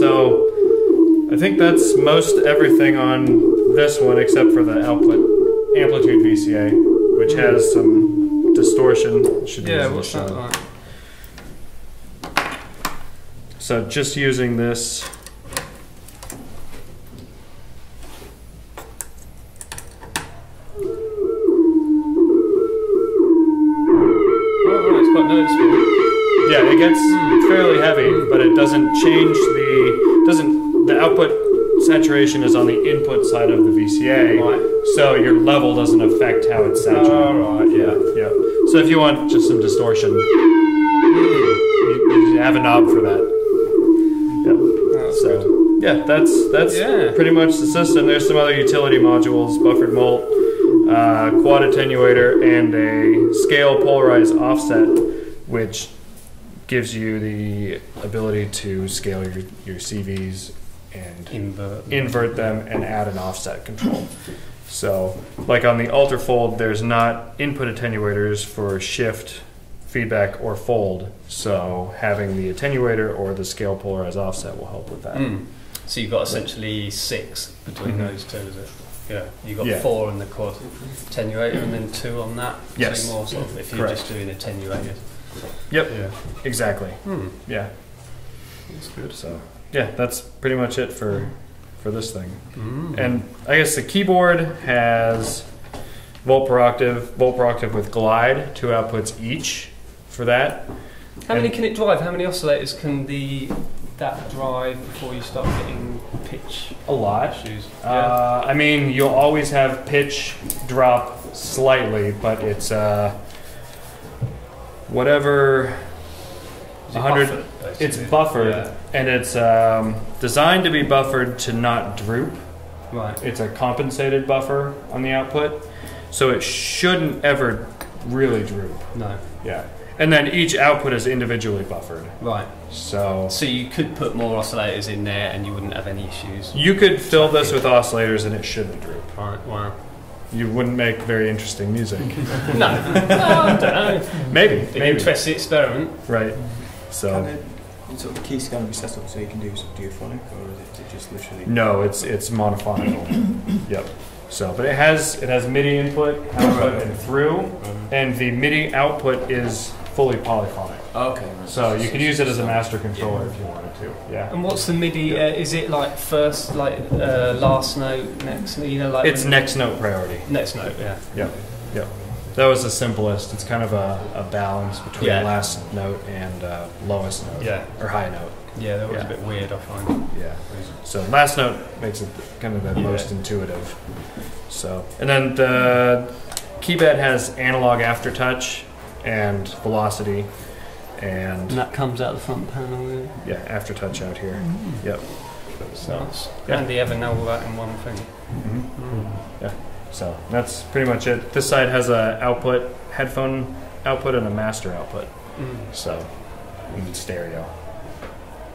So I think that's most everything on this one except for the output amplitude VCA, which has some distortion. Should be what's that like? So just using this. Yeah, it gets fairly heavy, but it doesn't change the output saturation is on the input side of the VCA, so your level doesn't affect how it's saturated. Oh, right, yeah. So if you want just some distortion, you have a knob for that. That's pretty much the system. There's some other utility modules, buffered mult, quad attenuator, and a scale polarized offset, which gives you the ability to scale your CVs and invert them and add an offset control. So, like on the Ultrafold, there's not input attenuators for shift, feedback, or fold. So having the attenuator or the scale polarized offset will help with that. So you've got essentially 6 between those two, is it? Yeah, you've got 4 in the quad attenuator and then 2 on that. Yes. So more sort of if you're just doing attenuators. Yep. Yeah. Exactly. Yeah. That's good. So yeah, that's pretty much it for this thing. And I guess the keyboard has volt per octave with glide, 2 outputs each for that. How many can it drive? How many oscillators can that drive before you start getting pitch? A lot. Issues? I mean, you'll always have pitch drop slightly, but it's whatever. 100. It's buffered, and it's designed to be buffered to not droop. Right. It's a compensated buffer on the output, so it shouldn't ever really droop. No. Yeah. And then each output is individually buffered. Right. So you could put more oscillators in there and you wouldn't have any issues. You could fill this with oscillators and it shouldn't droop. Right. Wow. You wouldn't make very interesting music. No. I don't know. Maybe. Interesting experiment. Right. So. So the key's going to be set up so you can do some duophonic, or is it just literally? No, it's monophonical. Yep. So, but it has MIDI input, output, and through, and the MIDI output is fully polyphonic. Okay. So you could use it as a master controller if you wanted to. Yeah. And what's the MIDI? Is it like first, last note, next? Like it's next note priority. Next note. Yeah. Yep. Yep. That was the simplest. It's kind of a balance between last note and lowest note. Yeah. Or high note. Yeah, that was a bit weird, I find. Yeah. So last note makes it kind of the most intuitive. So, and then the keypad has analog aftertouch and velocity, and that comes out the front panel. Yeah, aftertouch out here. Yep. So nice. And you ever know all that in one thing. Yeah. So that's pretty much it. This side has a headphone output and a master output. So you need stereo.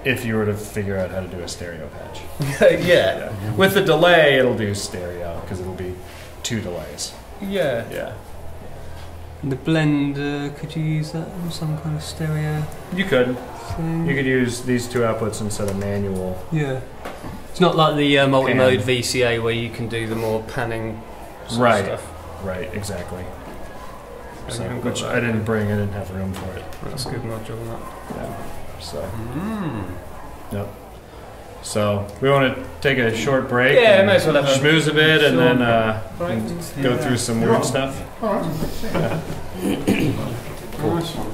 If you were to figure out how to do a stereo patch. Yeah. With the delay, it'll do stereo because it'll be 2 delays. Yeah. Yeah. The blender, could you use that in some kind of stereo? You could. Thing? You could use these 2 outputs instead of manual. Yeah. It's not like the multi-mode VCA where you can do the more panning stuff. Right, exactly. So, which I didn't bring, I didn't have room for it. That's a good module, that. Yeah. So. Yep. So we want to take a short break. Yeah, might as well have a schmooze a bit and then go through some weird stuff. All right. Yeah. Cool. Nice one.